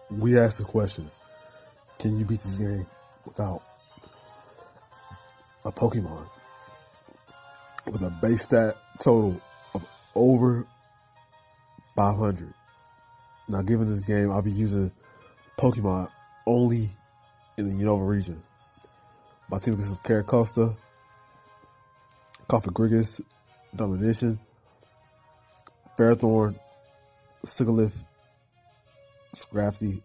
we asked the question, can you beat this game without a Pokemon with a base stat total of over 500? Now, given this game, I'll be using Pokemon only in the Unova region. My team consists of Caracosta, Cofagrigus, Darmanitan, Ferrothorn, Sigilyph, Scrafty,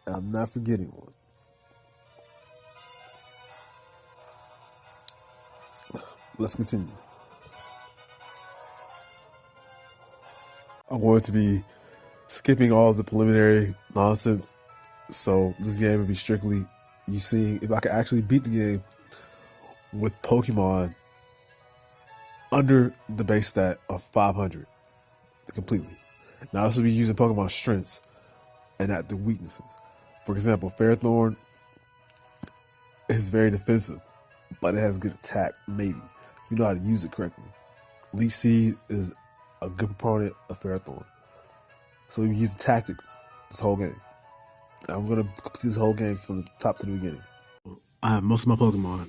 and I'm not forgetting one. Let's continue. I'm going to be skipping all the preliminary nonsense, so this game will be strictly you seeing if I can actually beat the game with Pokemon under the base stat of 500 completely. Now this will be using Pokemon strengths and not the weaknesses. For example, Ferrothorn is very defensive, but it has good attack, maybe, if you know how to use it correctly. Leech Seed is a good proponent of Ferrothorn. So we use tactics this whole game. I'm going to complete this whole game from the top to the beginning. I have most of my Pokemon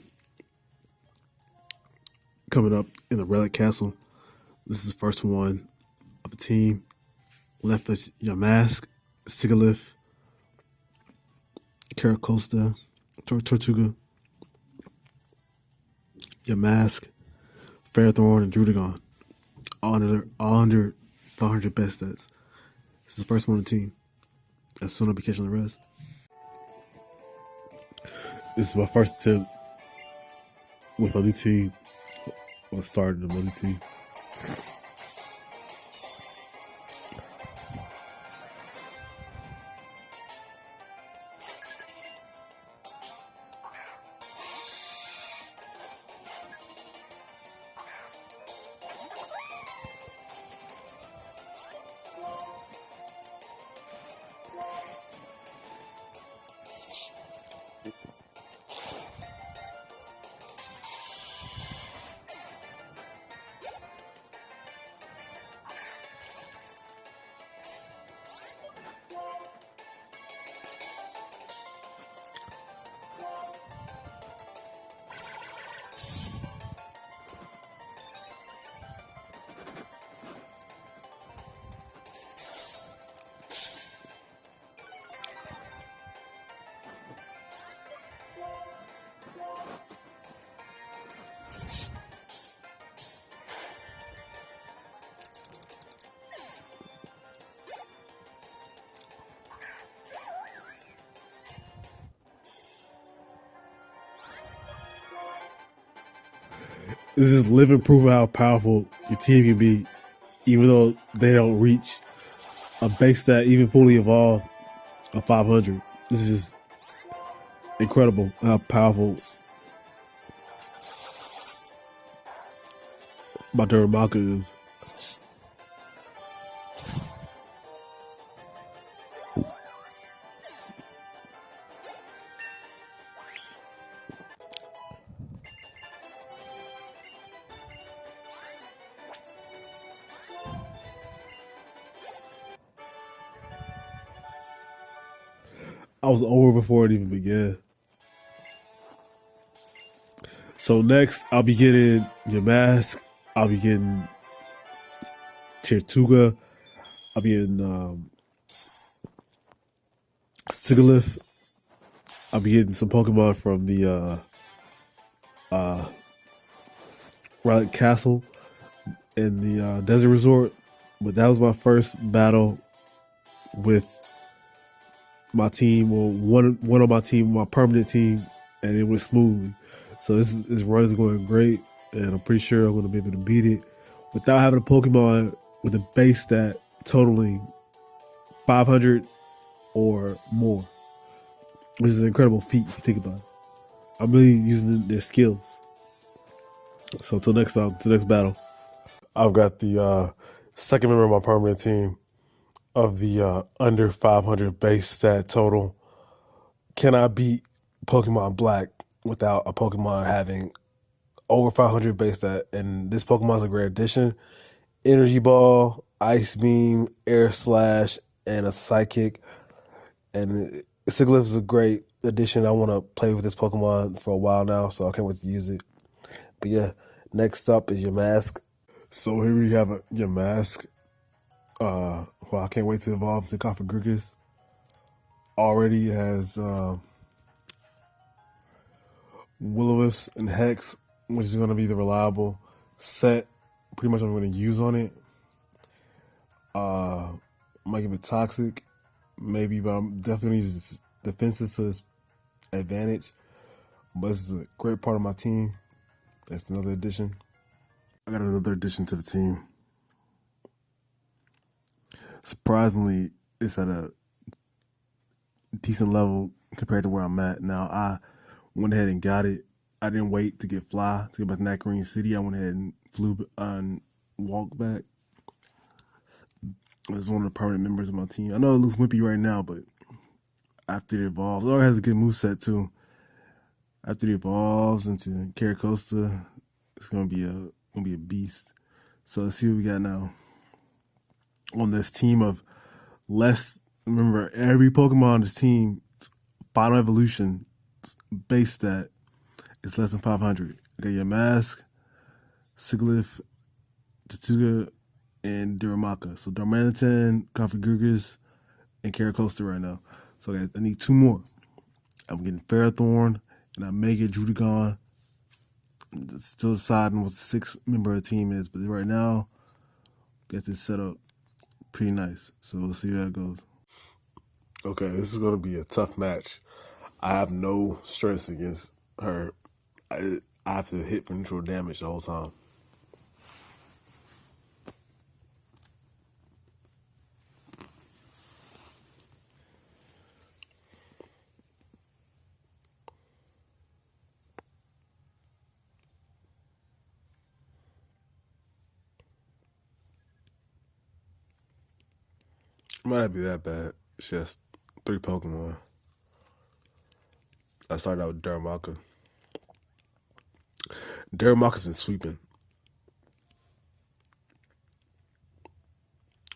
coming up in the Relic Castle. This is the first one of the team. Left is Yamask, Sigilyph, Caracosta, Tortuga, Yamask, Ferrothorn, and Druddigon. All under 500 best stats. This is the first one on the team. As soon as I'll be catching the rest. This is my first attempt with my new team. I started the new team. This is living proof of how powerful your team can be, even though they don't reach a base stat even fully evolved of 500. This is just incredible how powerful my Darmanitan is. I was over before it even began. So next, I'll be getting Yamask. I'll be getting Tortuga. I'll be getting Sigilyph. I'll be getting some Pokemon from the Relic Castle in the Desert Resort. But that was my first battle with my team, or one of my team, my permanent team, and it went smoothly. So this run is going great, and I'm pretty sure I'm going to be able to beat it without having a Pokemon with a base stat totaling 500 or more, which is an incredible feat if you think about it. I'm really using their skills. So until next time, to the next battle. I've got the second member of my permanent team of the under 500 base stat total. Can I beat Pokemon Black without a Pokemon having over 500 base stat, and this Pokemon's a great addition. Energy Ball, Ice Beam, Air Slash, and a Psychic. And Sigilyph is a great addition. I want to play with this Pokemon for a while now, so I can't wait to use it. But yeah, next up is your mask. So here we have your mask. Well, I can't wait to evolve to Cofagrigus. Already has Will-O-Wisp and Hex, which is going to be the reliable set. Pretty much what I'm going to use on it. Might give it Toxic, maybe, but I'm definitely use defenses to its advantage. But this is a great part of my team. That's another addition. I got another addition to the team. Surprisingly, it's at a decent level compared to where I'm at now. I went ahead and got it. I didn't wait to get Fly to get back to Nat Green City. I went ahead and flew and walked back. It's one of the permanent members of my team. I know it looks wimpy right now, but after it evolves, it already has a good moveset too. After it evolves into Caracosta, it's gonna be a beast. So let's see what we got now. On this team of less, remember every Pokemon on this team, final evolution base stat is less than 500. You got your Mask, Sigilyph, Tatuga, and Darumaka. So Darmanitan, Cofagrigus, and Caracosta right now. So I need 2 more. I'm getting Ferrothorn, and I may get Druddigon. Still deciding what the 6th member of the team is, but right now, got this set up pretty nice. So we'll see how it goes. Okay, this is going to be a tough match. I have no stress against her. I have to hit for neutral damage the whole time. It might not be that bad. It's just 3 Pokemon. I started out with Darumaka. Darumaka's been sweeping.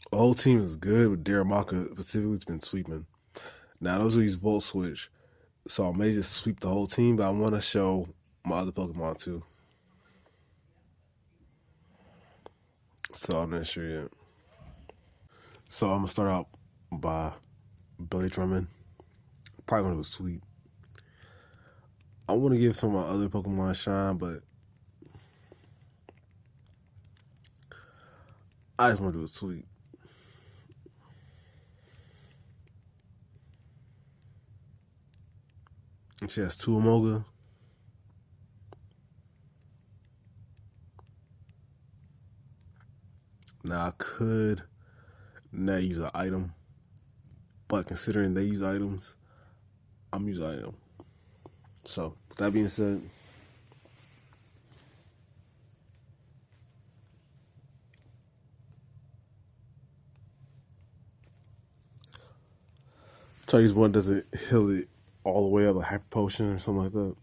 The whole team is good, but Darumaka specifically has been sweeping. Now, those will use Volt Switch, so I may just sweep the whole team, but I want to show my other Pokemon too. So I'm not sure yet. So I'm going to start out by Belly Drummond. Probably going to go sweep. I want to give some of my other Pokemon a shine, but I just want to do a sweep. And she has 2 Amoga. Now I could not use an item, but considering they use items, I'm using an item. So with that being said, try to use one that doesn't heal it all the way up, a Hyper Potion or something like that.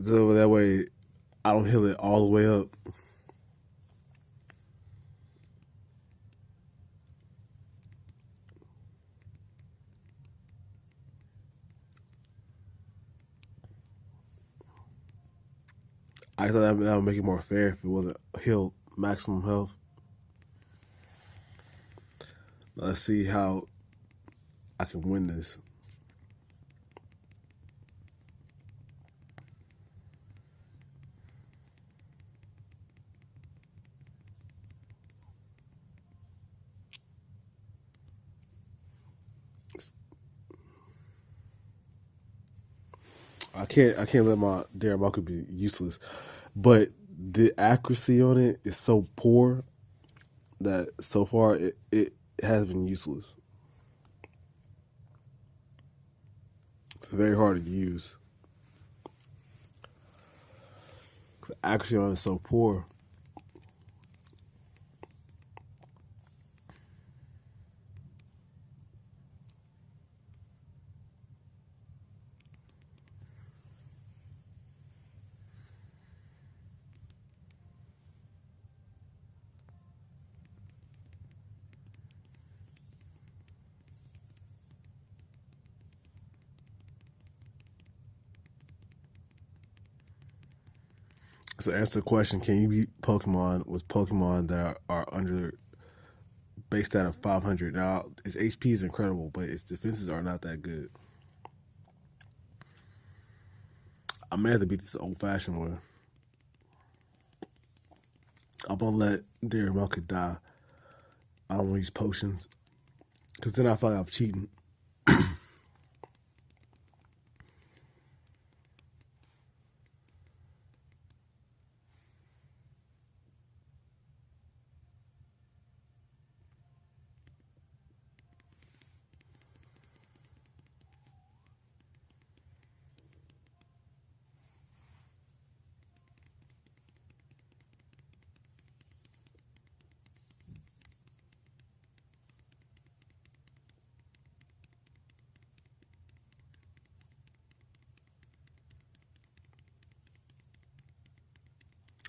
So that way I don't heal it all the way up. I thought that would make it more fair if it wasn't heal maximum health. Now let's see how I can win this. I can't let my Darumaka be useless, but the accuracy on it is so poor that so far it has been useless. It's very hard to use. The accuracy on it is so poor. So answer the question: can you beat Pokemon with Pokemon that are under base stat of 500? Now, its HP is incredible, but its defenses are not that good. I may have to beat this old-fashioned one. I'm gonna let Darmanitan die. I don't want to use potions, because then I feel like I'm cheating.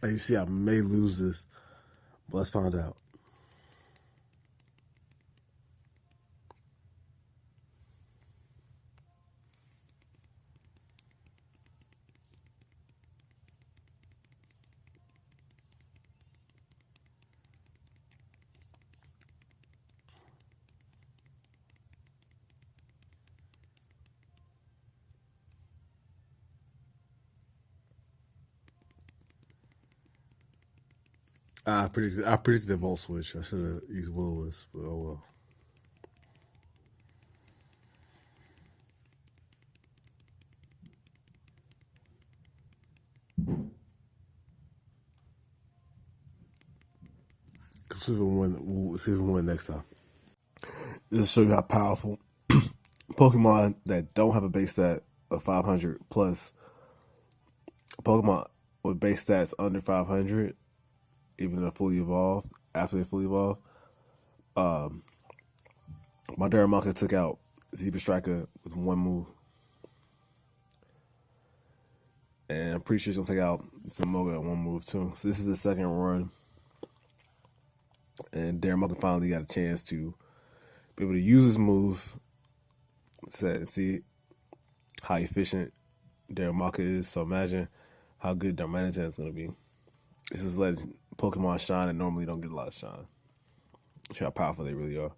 And you see, I may lose this, but let's find out. I predicted the Volt Switch. I should have used Will-O-Wisp, but oh well. See if we win. We'll see if we win next time. This will show you how powerful Pokemon that don't have a base stat of 500 plus Pokemon with base stats under 500, even if they're fully evolved, after they fully evolve. My Darmanitan took out Zebra Striker with one move. And I'm pretty sure he's going to take out Zamoga in one move too. So this is the second run. And Darmanitan finally got a chance to be able to use his moves. See how efficient Darmanitan is. So imagine how good Darmanitan is going to be. This is letting Pokemon shine and normally don't get a lot of shine. How powerful they really are.